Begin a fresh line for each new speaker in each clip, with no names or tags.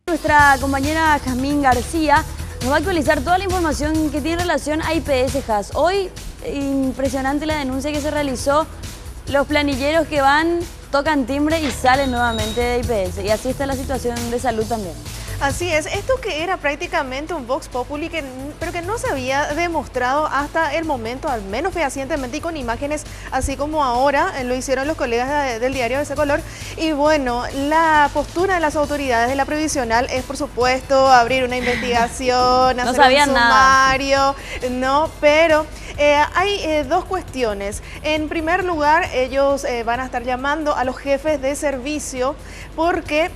Nuestra compañera Jazmín García nos va a actualizar toda la información que tiene relación a IPS JAS. Hoy, impresionante la denuncia que se realizó, los planilleros que van, tocan timbre y salen nuevamente de IPS. Y así está la situación de salud también.
Así es, esto que era prácticamente un Vox Populi, pero que no se había demostrado hasta el momento, al menos fehacientemente y con imágenes, así como ahora lo hicieron los colegas del diario de ese color. Y bueno, la postura de las autoridades de la previsional es, por supuesto, abrir una investigación, hacer un sumario, no, pero hay dos cuestiones. En primer lugar, ellos van a estar llamando a los jefes de servicio porque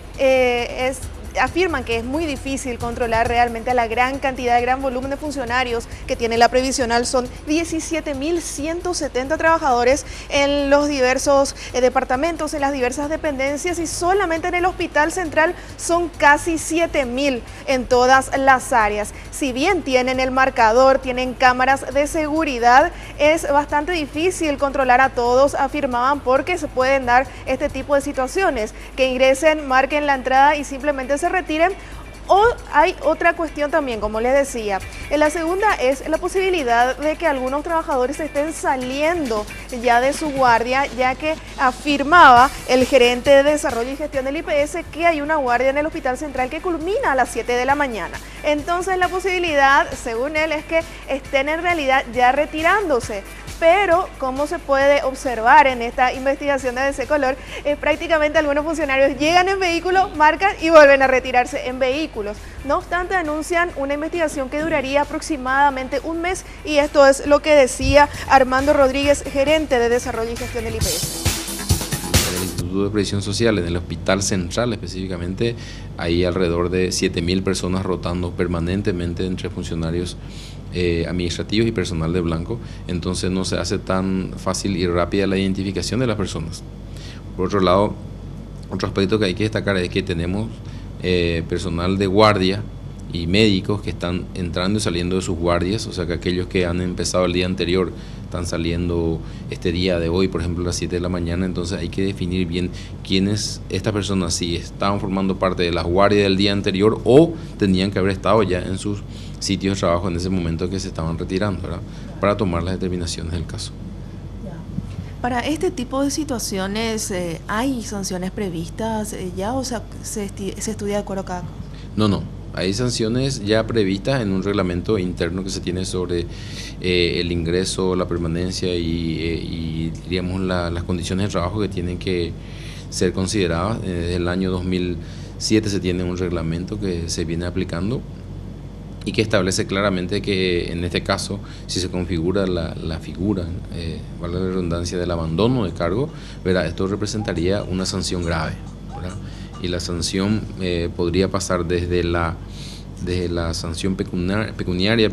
afirman que es muy difícil controlar realmente a la gran cantidad, gran volumen de funcionarios que tiene la previsional. Son 17.170 trabajadores en los diversos departamentos, en las diversas dependencias, y solamente en el Hospital Central son casi 7.000 en todas las áreas. Si bien tienen el marcador, tienen cámaras de seguridad, es bastante difícil controlar a todos, afirmaban, porque se pueden dar este tipo de situaciones, que ingresen, marquen la entrada y simplemente se retiren. O hay otra cuestión también, como les decía. La segunda es la posibilidad de que algunos trabajadores estén saliendo ya de su guardia, ya que afirmaba el gerente de desarrollo y gestión del IPS que hay una guardia en el Hospital Central que culmina a las 7 de la mañana. Entonces la posibilidad, según él, es que estén en realidad ya retirándose. Pero, como se puede observar en esta investigación de ese color, prácticamente algunos funcionarios llegan en vehículo, marcan y vuelven a retirarse en vehículos. No obstante, anuncian una investigación que duraría aproximadamente un mes, y esto es lo que decía Armando Rodríguez, gerente de desarrollo y gestión del IPS.
El Instituto de Previsión Social, en el Hospital Central específicamente, hay alrededor de 7.000 personas rotando permanentemente entre funcionarios administrativos y personal de blanco. Entonces no se hace tan fácil y rápida la identificación de las personas. Por otro lado, otro aspecto que hay que destacar es que tenemos personal de guardia y médicos que están entrando y saliendo de sus guardias, o sea que aquellos que han empezado el día anterior están saliendo este día de hoy, por ejemplo a las 7 de la mañana. Entonces hay que definir bien quiénes estas personas, si estaban formando parte de las guardias del día anterior o tenían que haber estado ya en sus sitios de trabajo en ese momento que se estaban retirando, ¿verdad? Para tomar las determinaciones del caso.
Para este tipo de situaciones, ¿hay sanciones previstas ya, o sea, se estudia de acuerdo a cada cosa?
No. Hay sanciones ya previstas en un reglamento interno que se tiene sobre el ingreso, la permanencia y diríamos las condiciones de trabajo que tienen que ser consideradas. Desde el año 2007 se tiene un reglamento que se viene aplicando y que establece claramente que en este caso, si se configura la figura, valga la redundancia, del abandono de cargo, ¿verdad? Esto representaría una sanción grave, ¿verdad? Y la sanción podría pasar desde la sanción pecuniaria,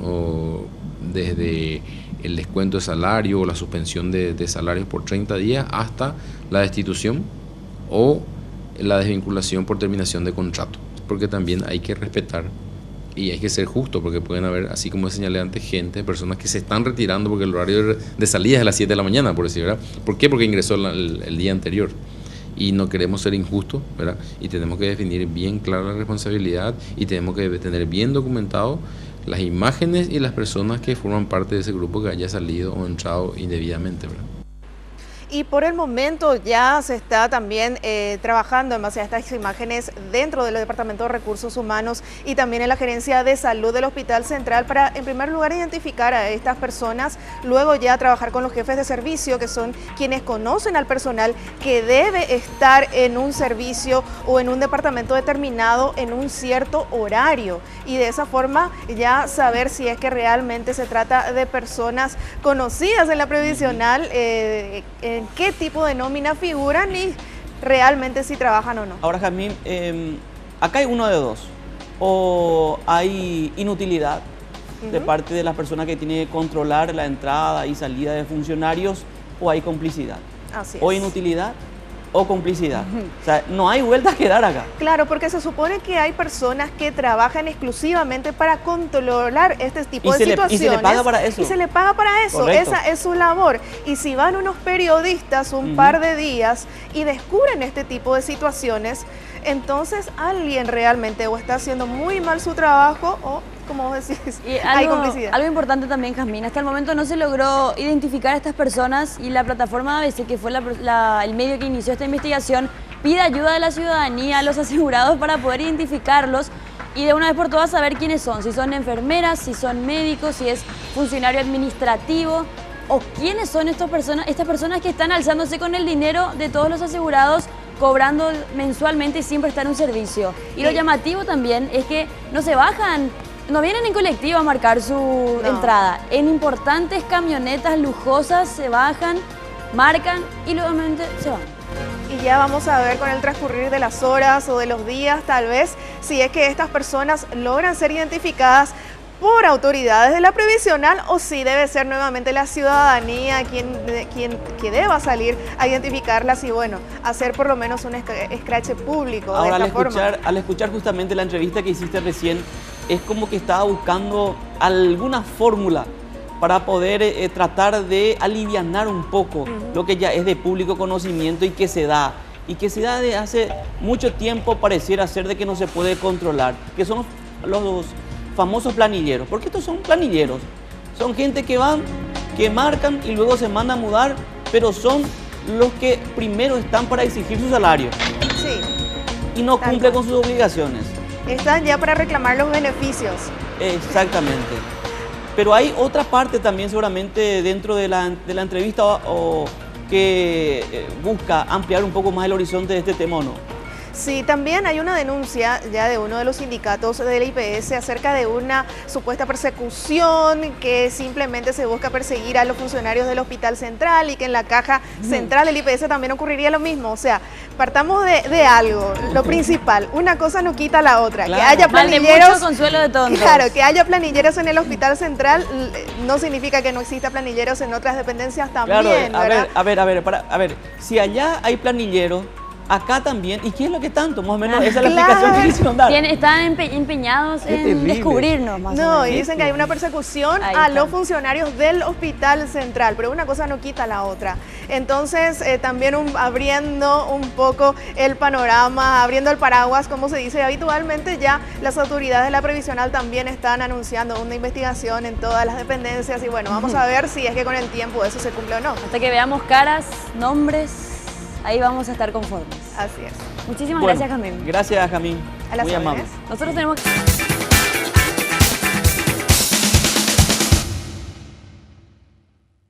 o desde el descuento de salario o la suspensión de salarios por 30 días hasta la destitución o la desvinculación por terminación de contrato, porque también hay que respetar y hay que ser justo, porque pueden haber, así como señalé antes, personas que se están retirando porque el horario de salida es a las 7 de la mañana, por decir, ¿verdad? ¿Por qué? Porque ingresó el día anterior. Y no queremos ser injustos, ¿verdad? Y tenemos que definir bien clara la responsabilidad y tenemos que tener bien documentado las imágenes y las personas que forman parte de ese grupo que haya salido o entrado indebidamente, ¿verdad?
Y por el momento ya se está también trabajando en base a estas imágenes dentro del Departamento de Recursos Humanos y también en la Gerencia de Salud del Hospital Central para, en primer lugar, identificar a estas personas, luego ya trabajar con los jefes de servicio, que son quienes conocen al personal que debe estar en un servicio o en un departamento determinado en un cierto horario, y de esa forma ya saber si es que realmente se trata de personas conocidas en la previsional, en qué tipo de nómina figuran y realmente si trabajan o no.
Ahora, Jazmín, acá hay uno de dos. O hay inutilidad de parte de las personas que tienen que controlar la entrada y salida de funcionarios, o hay complicidad.
Así es.
O inutilidad o complicidad. O sea, no hay vuelta que dar acá.
Claro, porque se supone que hay personas que trabajan exclusivamente para controlar este tipo de situaciones.
Y se le paga para eso.
Y se le paga para eso,
Correcto.
esa es su labor. Y si van unos periodistas un par de días y descubren este tipo de situaciones, entonces alguien realmente o está haciendo muy mal su trabajo o, como vos decís,
Y
hay complicidad.
algo importante también, Jazmín, hasta el momento no se logró identificar a estas personas y la plataforma ABC, que fue el medio que inició esta investigación, pide ayuda de la ciudadanía a los asegurados para poder identificarlos y de una vez por todas saber quiénes son, si son enfermeras, si son médicos, si es funcionario administrativo o quiénes son estas personas que están alzándose con el dinero de todos los asegurados, cobrando mensualmente sin prestar un servicio. Y lo llamativo también es que no se bajan, no vienen en colectivo a marcar su entrada. En importantes camionetas lujosas se bajan, marcan y luego se van.
Y ya vamos a ver con el transcurrir de las horas o de los días, tal vez, si es que estas personas logran ser identificadas por autoridades de la previsional o si debe ser nuevamente la ciudadanía quien deba salir a identificarlas y bueno, hacer por lo menos un escrache público.
Ahora,
de esta forma.
al escuchar justamente la entrevista que hiciste recién, es como que estaba buscando alguna fórmula para poder tratar de alivianar un poco lo que ya es de público conocimiento y que se da. Y que se da de hace mucho tiempo, pareciera ser de que no se puede controlar, que son los famosos planilleros, porque estos son planilleros, son gente que van, que marcan y luego se mandan a mudar, pero son los que primero están para exigir su salario
Sí,
y no cumplen con sus obligaciones.
están ya para reclamar los beneficios.
Exactamente. Pero hay otra parte también seguramente dentro de la entrevista o que busca ampliar un poco más el horizonte de este tema, ¿o no?
Sí, también hay una denuncia ya de uno de los sindicatos de la IPS acerca de una supuesta persecución que simplemente se busca perseguir a los funcionarios del Hospital Central y que en la caja central del IPS también ocurriría lo mismo. O sea, partamos de algo, lo principal, una cosa no quita la otra.
Claro.
Que haya
Mal de
planilleros,
mucho consuelo de tontos.
claro, que haya planilleros en el Hospital Central no significa que no exista planilleros en otras dependencias también,
Claro,
¿verdad?
a ver, si allá hay planilleros, acá también, ¿y qué es lo que tanto? Más o menos esa es la explicación que quisieron dar.
Están empeñados en
terrible.
descubrirnos más o
No,
menos.
y dicen que hay una persecución
Ahí
a
está.
los funcionarios del Hospital Central, pero una cosa no quita la otra. Entonces, también abriendo un poco el panorama, abriendo el paraguas, como se dice habitualmente, ya las autoridades de la previsional también están anunciando una investigación en todas las dependencias y bueno, vamos a ver si es que con el tiempo eso se cumple o no.
Hasta que veamos caras, nombres, ahí vamos a estar conformes.
Así es.
Muchísimas
Bueno,
gracias, Jazmín.
Gracias, Jamín.
A las
Muy amable.
órdenes.
Nosotros tenemos que...